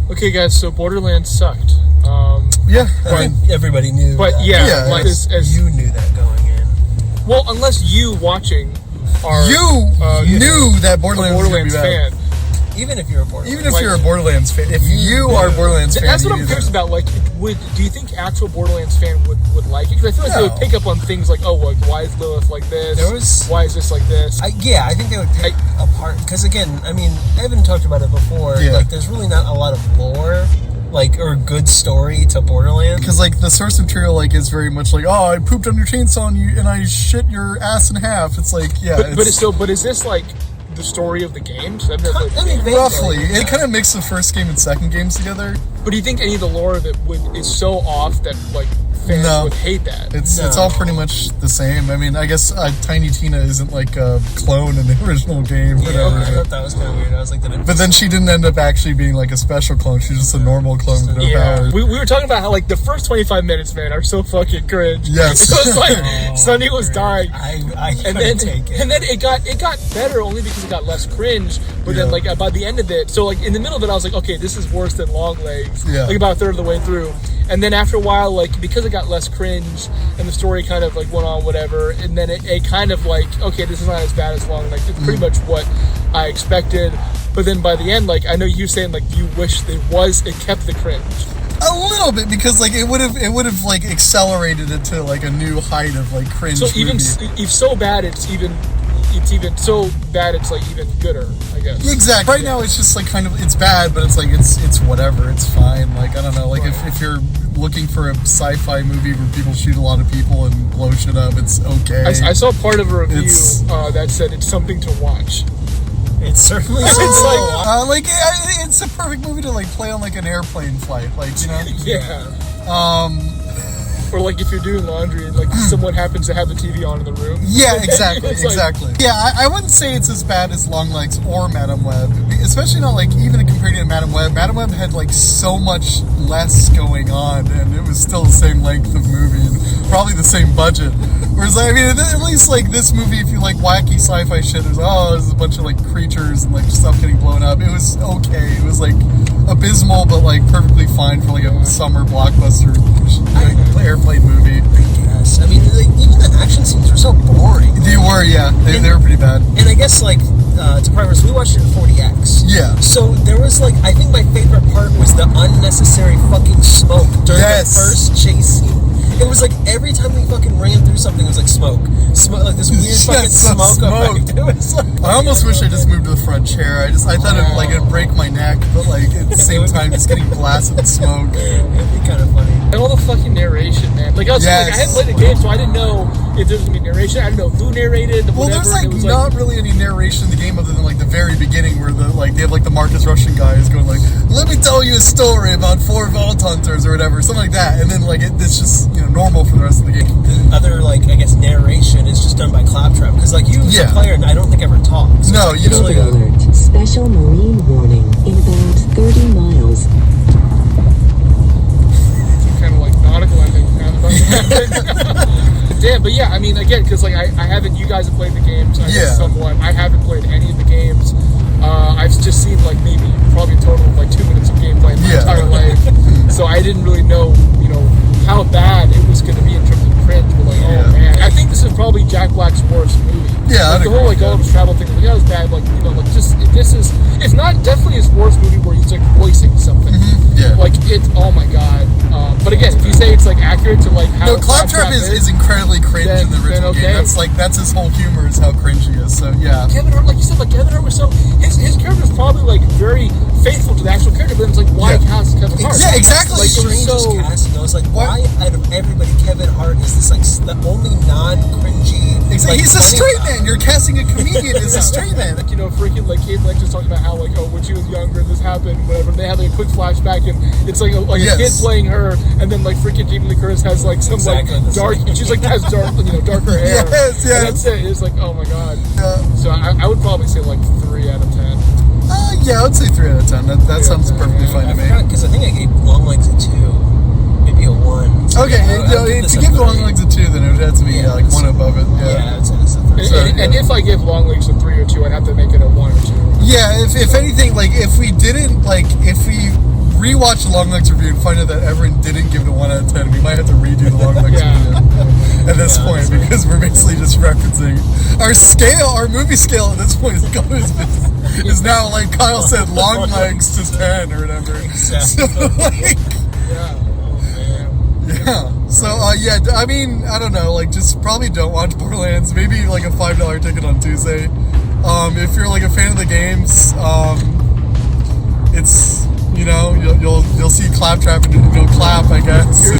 Okay, guys, so Borderlands sucked. Yeah, I think everybody knew. But that. yeah, like as you knew that going in. well, unless you watching are knew that Borderlands was gonna be fan. bad. Even if you're a Borderlands, Even if you're a Borderlands fan, if you are a Borderlands fan, That's what I'm curious about. Like, do you think actual Borderlands fan would like it? Because I feel like they would pick up on things like, oh, like, why is Lilith like this? Why is this like this? I think they would pick apart. Because again, I mean, Evan talked about it before. Yeah. Like, there's really not a lot of lore, like, or good story to Borderlands. Because like the source material, like, is very much like, oh, I pooped on your chainsaw and I shit your ass in half. It's like, yeah, but is this like the story of the games? I've never played the game. Roughly, it kind of mixed the first game and second games together. But do you think any of the lore of it is so off that like fans would hate that? It's all pretty much the same. I mean, I guess Tiny Tina isn't like a clone in the original game. Yeah, I thought that was kind of weird. I was like, but then she didn't end up actually being like a special clone. She's just a normal clone with no powers. We were talking about how like the first 25 minutes, man, are so fucking cringe. Yes. It was like Sunny was dying, I and then it got better only because it got less cringe. But then like by the end of it, so like in the middle of it, I was like, okay, this is worse than Long Legs. Yeah. Like about a third of the way through. And then after a while, like, because it got less cringe and the story kind of like went on whatever, and then it kind of like, okay, this is not as bad as Long Legs. It's pretty much what I expected. But then by the end, like, I know you saying like you wish it kept the cringe. A little bit, because like it would have like accelerated it to like a new height of like cringe. So even if so bad, it's even so bad it's like even gooder, I guess. Exactly. Right now it's just like kind of, it's bad, but it's like it's whatever, it's fine. Like, I don't know, like if you're looking for a sci-fi movie where people shoot a lot of people and blow shit up, it's okay. I saw part of a review that said it's something to watch. It's certainly it's it's a perfect movie to like play on like an airplane flight, like, you know. Yeah. Or like if you're doing laundry and like someone happens to have the TV on in the room. Yeah, exactly, exactly. Yeah, I wouldn't say it's as bad as Long Legs or Madame Web, especially not like even compared to Madame Web. Madame Web had like so much less going on, and it was still the same length of movie and probably the same budget. Whereas, I mean, at least like this movie, if you like wacky sci-fi shit, there's a bunch of like creatures and like stuff getting blown up. It was okay. It was like abysmal, but like perfectly fine for like a summer blockbuster airplane movie. I guess. I mean, like, even the action scenes were so boring. They were, yeah. They were pretty bad. And I guess like to preface, we watched it in 40X. Yeah. So there was like, I think my favorite part was the unnecessary fucking smoke during the first chase scene. It was like every time we fucking ran through something, it was like smoke, like this weird fucking smoke effect. It was like, I almost wish I just moved to the front chair. I thought it'd break my neck, but like at the same time, just getting blasted with smoke. It'd be kind of funny. And all the fucking narration, man. Like I was like, I hadn't played the game, so I didn't know if there was gonna be narration. I didn't know who narrated. Well, there's like not really any narration in the game other than like the very beginning, where they have like the Marcus Russian guys going like, "Let me tell you a story about 4 Vault Hunters" or whatever, something like that, and then like it's just, you know, normal for the rest of the game. The other, like, I guess, narration is just done by Claptrap, because like you as a player, I don't think ever talks. No, you don't. Alert. Special marine warning in about 30 miles. Some kind of like nautical ending. Damn, but yeah, I mean, again, because like I haven't. You guys have played the games. I guess somewhat. I haven't played any of the games. I've just seen like probably a total of like 2 minutes of gameplay in my entire life. So I didn't really know, you know, how bad it was going to be in terms of cringe. But like, oh man, I think this is probably Jack Black's worst movie. Yeah, like, the whole like Gulliver's Travel thing. Like, that was bad. Like, you know, like this is, if not definitely his worst movie where he's like voicing something. Yeah. Like it's, oh my god. But again, if you say it's like accurate to like how Claptrap is incredibly cringe in the original game. That's his whole humor, is how cringe he is. So yeah. Kevin Hart, like you said, like Kevin Hart was so his character was probably like very faithful to the actual character, but then it's like, why cast Kevin Hart? Yeah, exactly. Like, strangest casting. I was like, why out of everybody, Kevin Hart is this like the only non-cringy? Exactly. Like, he's a straight man. You're casting a comedian as a straight man. Like, you know, freaking like Kate Blanchett's talking about how like, oh, when she was younger, this happened, whatever. And they have like a quick flashback, and it's like a kid playing her, and then like freaking Jamie Lee Curtis has like some like dark, she's like has darker hair. Yes. And that's it. It's like, oh my god. So I would probably say like 3 out of 10. Yeah, I would say 3 out of 10. That sounds perfectly fine to me. Because I think I gave Long Legs a 2, maybe a 1. So okay, to give Long Legs a 2, then it would have to be like 1 above it. Yeah, I'd say that's a 3. And if I give Long Legs a 3 or 2, I'd have to make it a 1 or 2. Yeah, if anything, like if we rewatch the Long Legs review and find out that Everett didn't give it a 1 out of 10, we might have to redo the Long Legs review at this point, because we're basically just referencing our scale, our movie scale at this point is now, like Kyle said, Long Legs to 10 or whatever. Exactly. So, like, yeah. So, I mean, I don't know, like, just probably don't watch Borderlands. Maybe, like, a $5 ticket on Tuesday. If you're, like, a fan of the games, it's, you know, you'll see Claptrap and you'll clap, I guess.